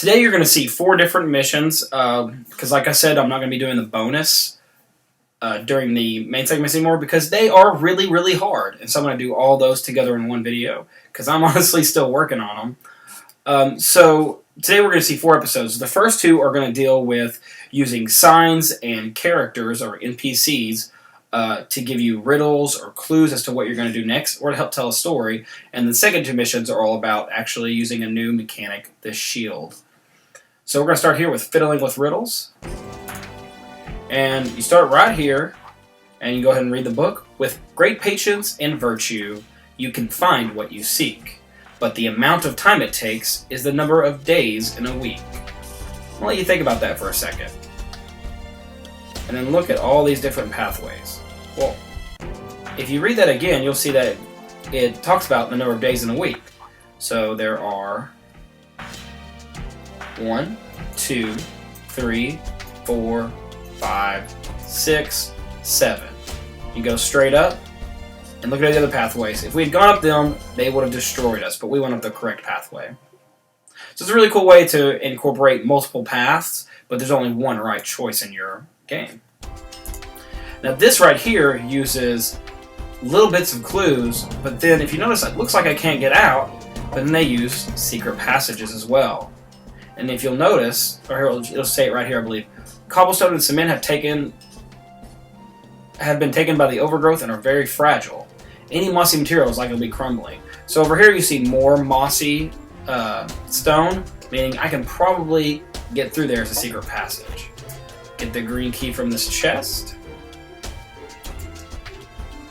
Today you're going to see 4 different missions, because like I said, I'm not going to be doing the bonus during the main segments anymore, because they are really, really hard. And so I'm going to do all those together in one video, because I'm honestly still working on them. So today we're going to see 4 episodes. The first 2 are going to deal with using signs and characters, or NPCs, to give you riddles or clues as to what you're going to do next, or to help tell a story. And the second 2 missions are all about actually using a new mechanic, the shield. So we're going to start here with fiddling with riddles. And you start right here, and you go ahead and read the book. With great patience and virtue, you can find what you seek. But the amount of time it takes is the number of days in a week. I'll let you think about that for a second. And then look at all these different pathways. Well, if you read that again, you'll see that it talks about the number of days in a week. So there are 1, 2, 3, 4, 5, 6, 7. You go straight up and look at the other pathways. If we had gone up them, they would have destroyed us, but we went up the correct pathway. So it's a really cool way to incorporate multiple paths, but there's only one right choice in your game. Now this right here uses little bits of clues, but then if you notice, it looks like I can't get out, but then they use secret passages as well. And if you'll notice, or here it'll say it right here, I believe, cobblestone and cement have been taken by the overgrowth and are very fragile. Any mossy material is likely to be crumbling. So over here you see more mossy stone, meaning I can probably get through there as a secret passage. Get the green key from this chest.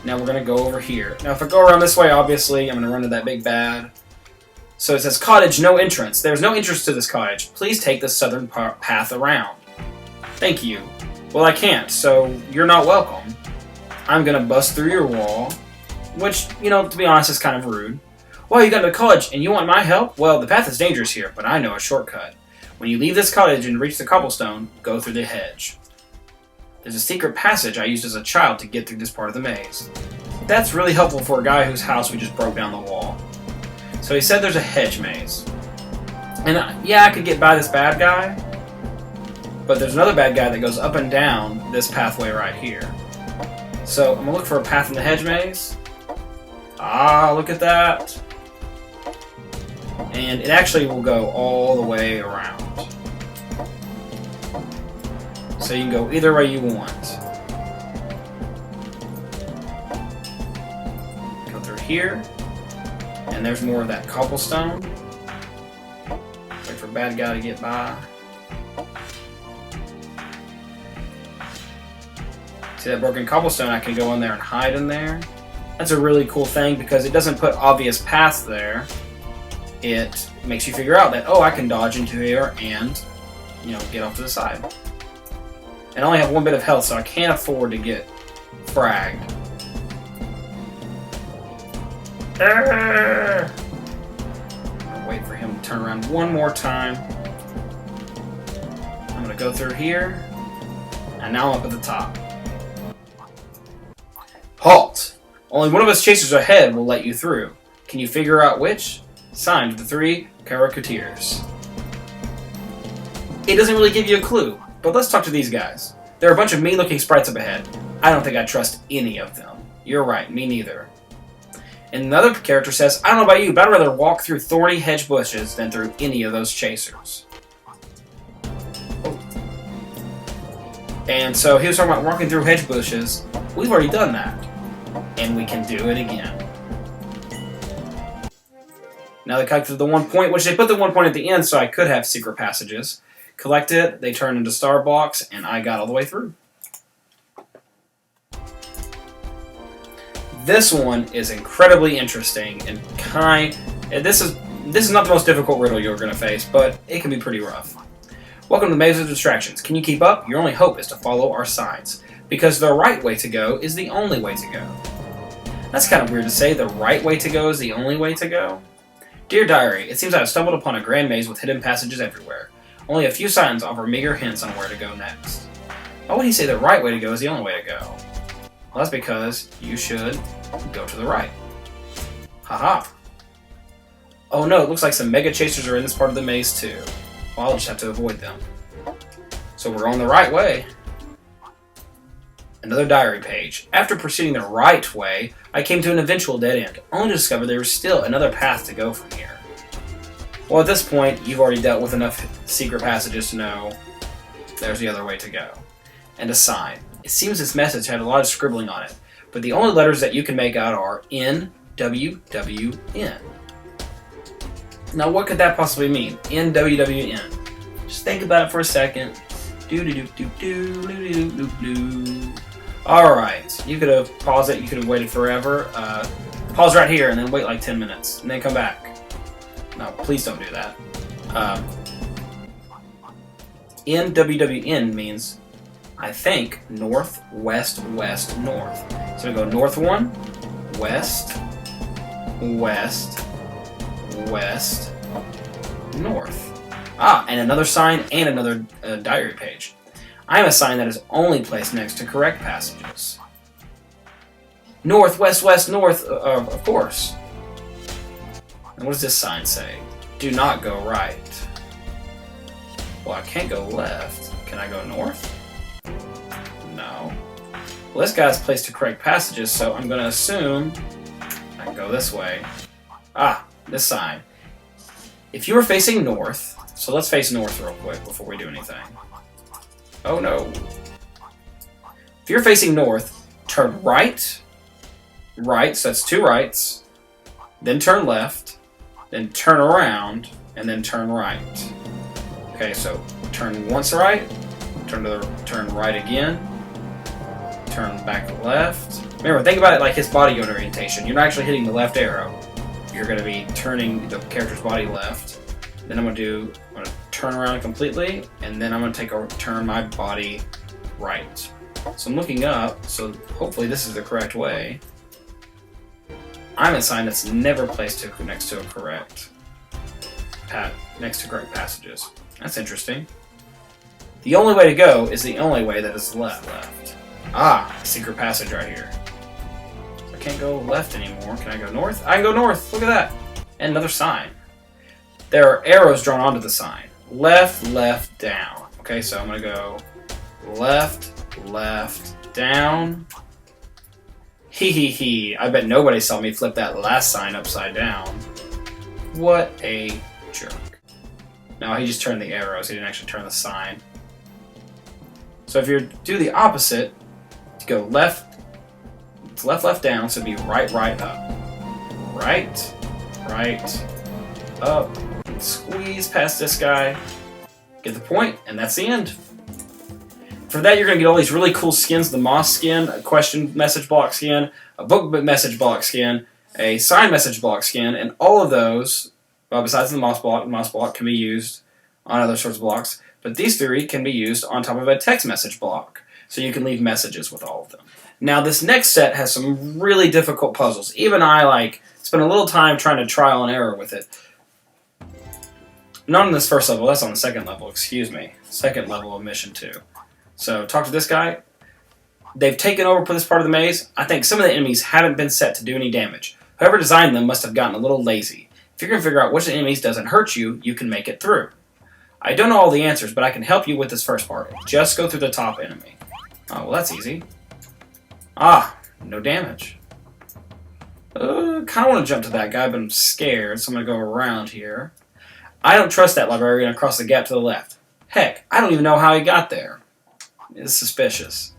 Now we're going to go over here. Now if I go around this way, obviously, I'm going to run to that big bad. So it says, cottage, no entrance. There's no entrance to this cottage. Please take the southern path around. Thank you. Well, I can't, so you're not welcome. I'm going to bust through your wall, which, you know, to be honest, is kind of rude. Well, you got to the cottage, and you want my help? Well, the path is dangerous here, but I know a shortcut. When you leave this cottage and reach the cobblestone, go through the hedge. There's a secret passage I used as a child to get through this part of the maze. That's really helpful for a guy whose house we just broke down the wall. So he said there's a hedge maze. And yeah, I could get by this bad guy, but there's another bad guy that goes up and down this pathway right here. So I'm going to look for a path in the hedge maze. Ah, look at that. And it actually will go all the way around. So you can go either way you want. Go through here. And there's more of that cobblestone. Wait for a bad guy to get by. See that broken cobblestone? I can go in there and hide in there. That's a really cool thing because it doesn't put obvious paths there. It makes you figure out that, oh, I can dodge into here and, you know, get off to the side. And I only have 1 bit of health, so I can't afford to get fragged. I'm gonna wait for him to turn around one more time. I'm gonna go through here, and now I'm up at the top. Halt! Only one of us chasers ahead will let you through. Can you figure out which? Signed, the 3 caricatures. It doesn't really give you a clue, but let's talk to these guys. There are a bunch of mean-looking sprites up ahead. I don't think I trust any of them. You're right, me neither. And another character says, I don't know about you, but I'd rather walk through thorny hedge bushes than through any of those chasers. Oh. And so he was talking about walking through hedge bushes. We've already done that. And we can do it again. Now they collected the 1 point, which they put the 1 point at the end so I could have secret passages. Collect it, they turn into star blocks, and I got all the way through. This one is incredibly interesting and this is not the most difficult riddle you're going to face, but it can be pretty rough. Welcome to the Maze of Distractions. Can you keep up? Your only hope is to follow our signs, because the right way to go is the only way to go. That's kind of weird to say, the right way to go is the only way to go. Dear Diary, it seems I have stumbled upon a grand maze with hidden passages everywhere. Only a few signs offer meager hints on where to go next. Why would he say the right way to go is the only way to go? Well, that's because you should go to the right. Haha. Oh no, it looks like some mega chasers are in this part of the maze too. Well, I'll just have to avoid them. So we're on the right way. Another diary page. After proceeding the right way, I came to an eventual dead end, only to discover there was still another path to go from here. Well, at this point, you've already dealt with enough secret passages to know there's the other way to go. And a sign. It seems this message had a lot of scribbling on it, but the only letters that you can make out are N, W, W, N. Now, what could that possibly mean? N, W, W, N. Just think about it for a second. Alright, you could have paused it, you could have waited forever. Pause right here and then wait like 10 minutes, and then come back. No, please don't do that. NWWN means, I think, north, west, west, north. So we go north 1, west, west, west, north. Ah, and another sign and another diary page. I am a sign that is only placed next to correct passages. North, west, west, north, of course. And what does this sign say? Do not go right. Well, I can't go left. Can I go north? No. Well, this guy's placed to correct passages, so I'm going to assume I can go this way. Ah, this sign. If you were facing north, so let's face north real quick before we do anything. Oh no. If you're facing north, turn right, right, so that's 2 rights, then turn left, then turn around, and then turn right. Okay, so turn once right, turn right again, turn back to left. Remember, think about it like his body orientation. You're not actually hitting the left arrow. You're going to be turning the character's body left. Then I'm going to turn around completely, and then I'm going to turn my body right. So I'm looking up, so hopefully this is the correct way. I'm a sign that's never placed next to correct passages. That's interesting. The only way to go is the only way that is left. Ah, secret passage right here. So I can't go left anymore. Can I go north? I can go north. Look at that. And another sign. There are arrows drawn onto the sign. Left, left, down. Okay, so I'm going to go left, left, down. Hee hee hee. I bet nobody saw me flip that last sign upside down. What a jerk. No, he just turned the arrows. He didn't actually turn the sign. So if you do the opposite, to go left, it's left, left, down, so it'd be right, right, up. Right, right, up. Squeeze past this guy. Get the point, and that's the end. For that, you're going to get all these really cool skins. The moss skin, a question message block skin, a book message block skin, a sign message block skin, and all of those, well, besides the moss block can be used on other sorts of blocks, but these 3 can be used on top of a text message block, so you can leave messages with all of them. Now, this next set has some really difficult puzzles. Even I, spent a little time trying to trial and error with it. Not on this first level, that's on the second level, excuse me. Second level of mission 2. So, talk to this guy. They've taken over for this part of the maze. I think some of the enemies haven't been set to do any damage. Whoever designed them must have gotten a little lazy. If you can figure out which of the enemies doesn't hurt you, you can make it through. I don't know all the answers, but I can help you with this first part. Just go through the top enemy. Oh, well, that's easy. Ah, no damage. Kind of want to jump to that guy, but I'm scared, so I'm going to go around here. I don't trust that librarian across the gap to the left. Heck, I don't even know how he got there. It's suspicious.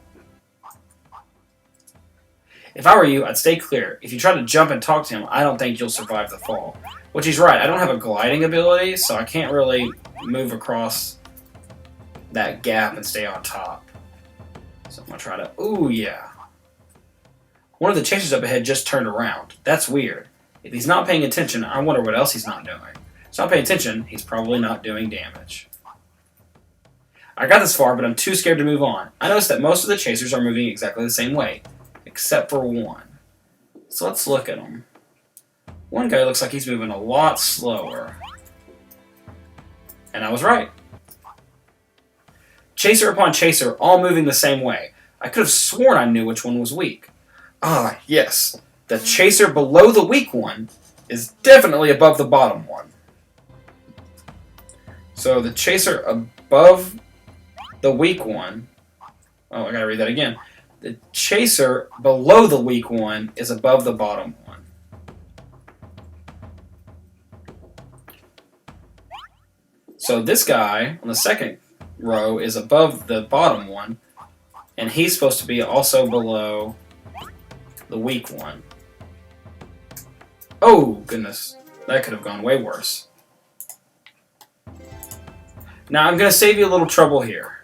If I were you, I'd stay clear. If you try to jump and talk to him, I don't think you'll survive the fall. Which he's right, I don't have a gliding ability, so I can't really move across that gap and stay on top. So I'm going to try to... Ooh, yeah. One of the chasers up ahead just turned around. That's weird. If he's not paying attention, I wonder what else he's not doing. If he's not paying attention, he's probably not doing damage. I got this far, but I'm too scared to move on. I noticed that most of the chasers are moving exactly the same way, except for one. So let's look at them. One guy looks like he's moving a lot slower. And I was right. Chaser upon chaser, all moving the same way. I could have sworn I knew which one was weak. Ah, yes. The chaser below the weak one is definitely above the bottom one. So the chaser above the weak one. Oh, I gotta read that again. The chaser below the weak one is above the bottom one. So this guy on the second row is above the bottom one, and he's supposed to be also below the weak one. Oh, goodness. That could have gone way worse. Now, I'm going to save you a little trouble here.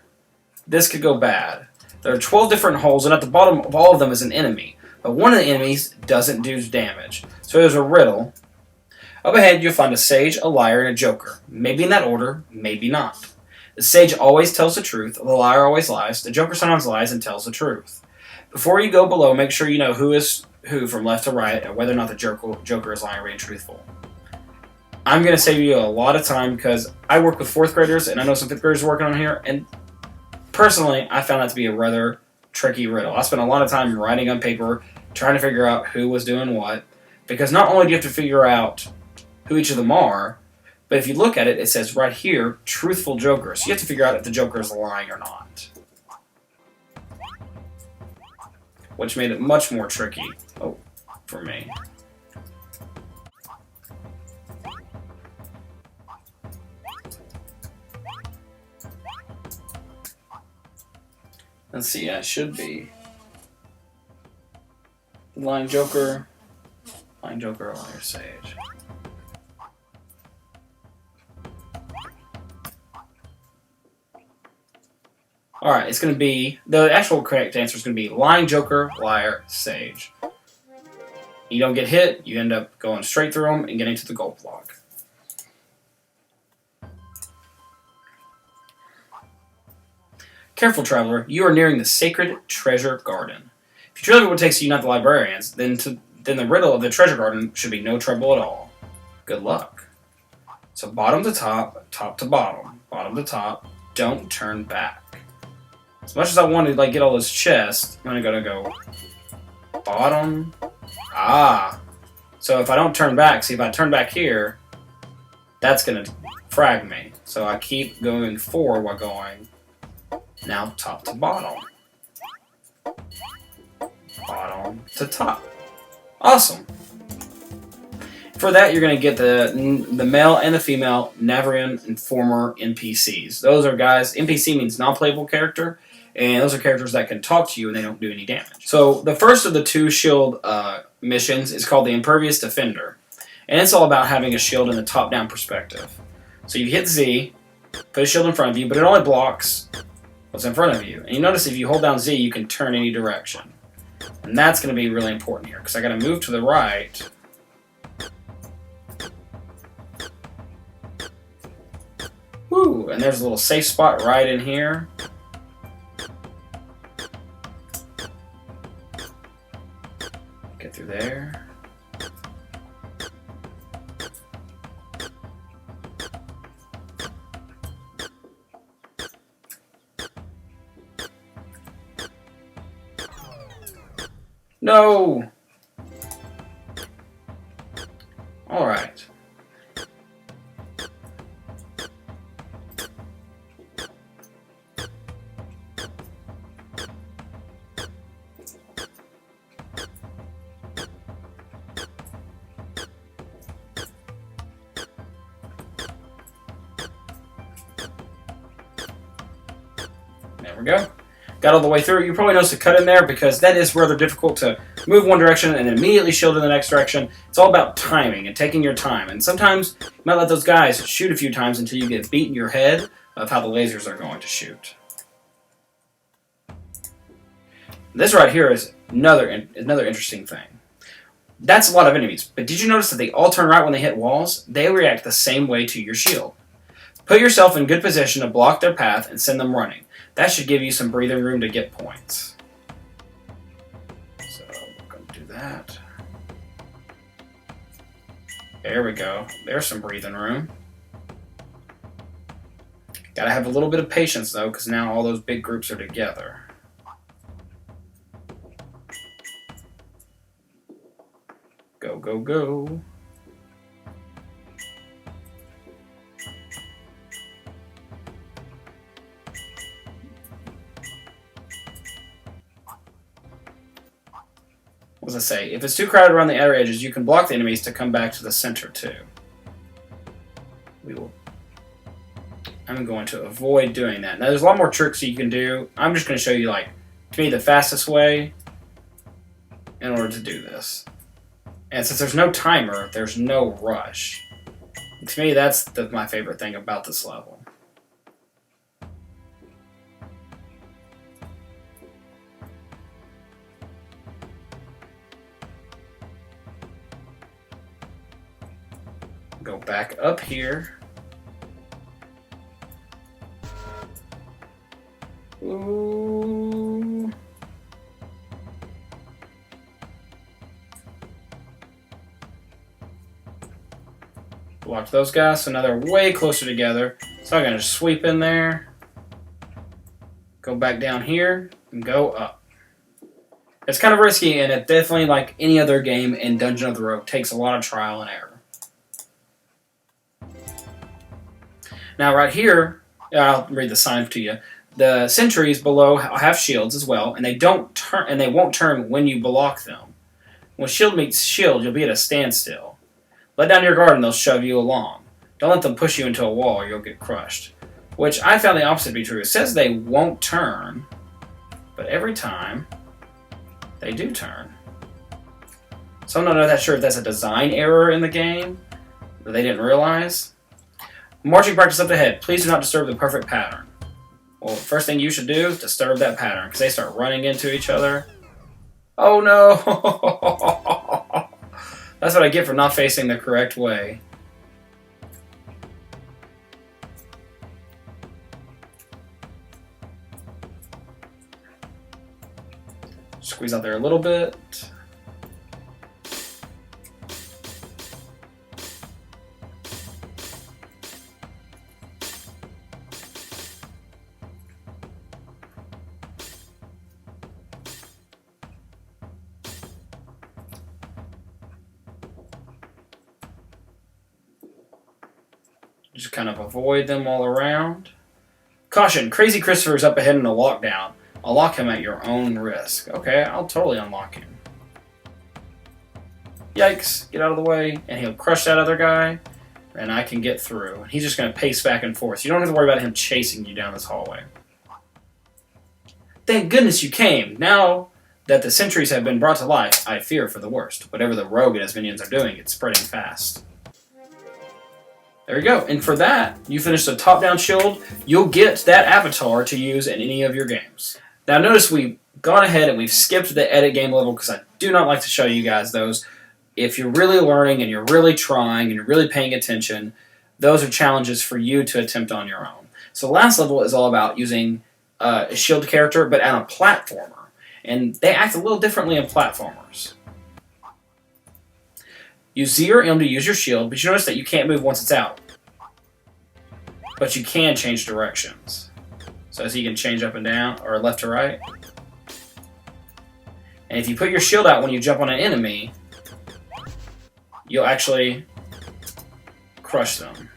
This could go bad. There are 12 different holes, and at the bottom of all of them is an enemy. But one of the enemies doesn't do damage. So there's a riddle. Up ahead, you'll find a sage, a liar, and a joker. Maybe in that order, maybe not. The sage always tells the truth. The liar always lies. The joker sometimes lies and tells the truth. Before you go below, make sure you know who is who from left to right and whether or not the joker is lying or being truthful. I'm going to save you a lot of time because I work with 4th graders and I know some 5th graders working on here, and personally, I found that to be a rather tricky riddle. I spent a lot of time writing on paper trying to figure out who was doing what, because not only do you have to figure out who each of them are, but if you look at it, it says right here, truthful joker. So you have to figure out if the joker is lying or not, which made it much more tricky for me. Let's see, it should be lying joker, liar, sage. Alright, it's going to be, the actual correct answer is going to be lying joker, liar, sage. You don't get hit, you end up going straight through them and getting to the gold block. Careful, traveler, you are nearing the sacred treasure garden. If you truly know what takes you, not the librarians, then the riddle of the treasure garden should be no trouble at all. Good luck. So bottom to top, top to bottom, bottom to top, don't turn back. As much as I wanted to get all those chests, I'm gonna go bottom. So if I don't turn back, see if I turn back here, that's gonna frag me. So I keep going forward while going now top to bottom. Bottom to top. Awesome. For that, you're going to get the male and the female Navarian Informer NPCs. Those are guys, NPC means non-playable character, and those are characters that can talk to you and they don't do any damage. So the first of the 2 shield missions is called the Impervious Defender, and it's all about having a shield in the top-down perspective. So you hit Z, put a shield in front of you, but it only blocks what's in front of you. And you notice if you hold down Z, you can turn any direction. And that's going to be really important here, because I got to move to the right. Woo! And there's a little safe spot right in here. Get through there. No! Alright. There we go. Got all the way through. You probably noticed a cut in there because that is rather difficult to move one direction and immediately shield in the next direction. It's all about timing and taking your time. And sometimes you might let those guys shoot a few times until you get beat in your head of how the lasers are going to shoot. This right here is another interesting thing. That's a lot of enemies. But did you notice that they all turn right when they hit walls? They react the same way to your shield. Put yourself in good position to block their path and send them running. That should give you some breathing room to get points. So we're going to do that. There we go. There's some breathing room. Got to have a little bit of patience though, because now all those big groups are together. Go, go, go. What does it say? If it's too crowded around the outer edges, you can block the enemies to come back to the center too. I'm going to avoid doing that. Now there's a lot more tricks you can do. I'm just going to show you, like, to me, the fastest way in order to do this. And since there's no timer, there's no rush. And to me, that's my favorite thing about this level. Go back up here. Ooh. Block those guys, so now they're way closer together. So I'm going to sweep in there, go back down here, and go up. It's kind of risky, and it definitely, like any other game in Dungeon of the Rogue, takes a lot of trial and error. Now right here, I'll read the sign to you. The sentries below have shields as well, and they don't turn, and they won't turn when you block them. When shield meets shield, you'll be at a standstill. Let down your guard and they'll shove you along. Don't let them push you into a wall or you'll get crushed. Which I found the opposite to be true. It says they won't turn, but every time they do turn. So I'm not that sure if that's a design error in the game that they didn't realize. Marching practice up ahead. Please do not disturb the perfect pattern. Well, first thing you should do is disturb that pattern, because they start running into each other. Oh no! That's what I get for not facing the correct way. Squeeze out there a little bit. Just kind of avoid them all around. Caution, Crazy Christopher's up ahead in a lockdown. Unlock him at your own risk. Okay, I'll totally unlock him. Yikes, get out of the way. And he'll crush that other guy, and I can get through. He's just going to pace back and forth. You don't have to worry about him chasing you down this hallway. Thank goodness you came. Now that the sentries have been brought to life, I fear for the worst. Whatever the rogue and his minions are doing, it's spreading fast. There you go. And for that, you finish the top-down shield. You'll get that avatar to use in any of your games. Now notice we've gone ahead and we've skipped the edit game level because I do not like to show you guys those. If you're really learning and you're really trying and you're really paying attention, those are challenges for you to attempt on your own. So the last level is all about using a shield character, but on a platformer. And they act a little differently in platformers. Use Z or M to use your shield, but you notice that you can't move once it's out. But you can change directions. So as you can change up and down, or left to right. And if you put your shield out when you jump on an enemy, you'll actually crush them.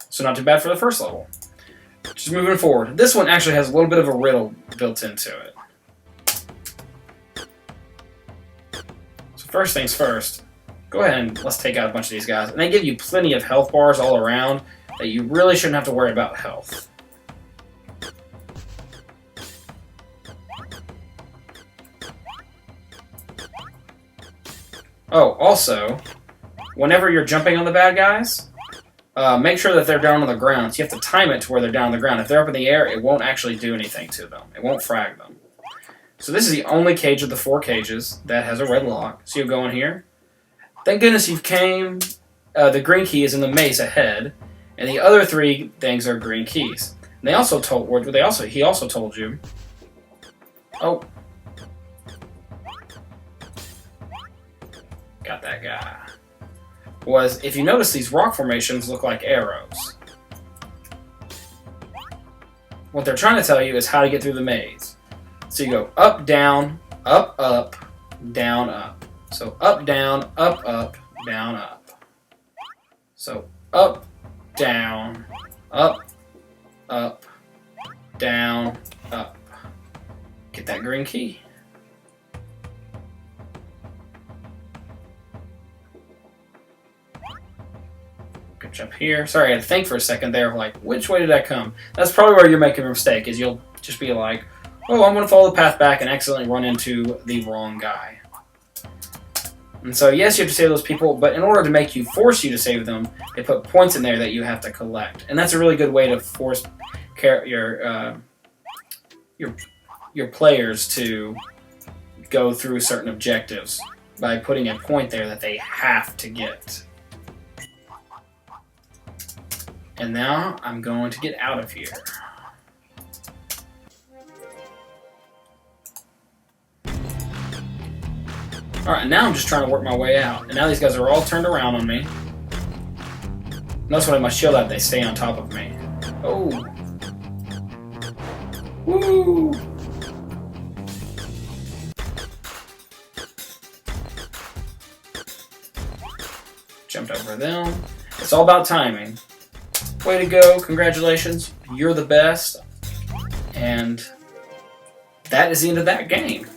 So not too bad for the first level. Just moving forward. This one actually has a little bit of a riddle built into it. So first things first, go ahead and let's take out a bunch of these guys. And they give you plenty of health bars all around that you really shouldn't have to worry about health. Oh, also, whenever you're jumping on the bad guys, make sure that they're down on the ground. So you have to time it to where they're down on the ground. If they're up in the air, it won't actually do anything to them. It won't frag them. So this is the only cage of the 4 cages that has a red lock. So you'll go in here. Thank goodness you came. The green key is in the maze ahead, and the other 3 things are green keys. And they also told, he also told you. Oh, got that guy. Was, if you notice, these rock formations look like arrows. What they're trying to tell you is how to get through the maze. So you go up, down, up, up, down, up. So up, down, up, down, up. So up, down, up, down, up. Get that green key. Good jump here. Sorry, I had to think for a second there, like, which way did I come? That's probably where you're making a mistake, is you'll just be like, oh, I'm going to follow the path back and accidentally run into the wrong guy. And so, yes, you have to save those people, but in order to force you to save them, they put points in there that you have to collect. And that's a really good way to force your players to go through certain objectives by putting a point there that they have to get. And now I'm going to get out of here. Alright, now I'm just trying to work my way out. And now these guys are all turned around on me. Notice when I have my shield out, they stay on top of me. Oh. Woo! Jumped over them. It's all about timing. Way to go. Congratulations. You're the best. And that is the end of that game.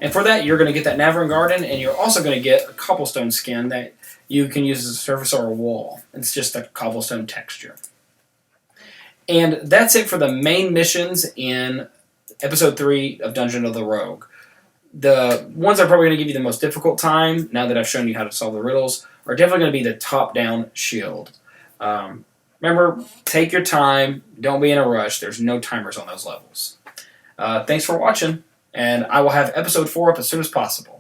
And for that, you're going to get that Navarone Garden, and you're also going to get a cobblestone skin that you can use as a surface or a wall. It's just a cobblestone texture. And that's it for the main missions in Episode 3 of Dungeon of the Rogue. The ones that are probably going to give you the most difficult time, now that I've shown you how to solve the riddles, are definitely going to be the top-down shield. Remember, take your time. Don't be in a rush. There's no timers on those levels. Thanks for watching. And I will have Episode 4 up as soon as possible.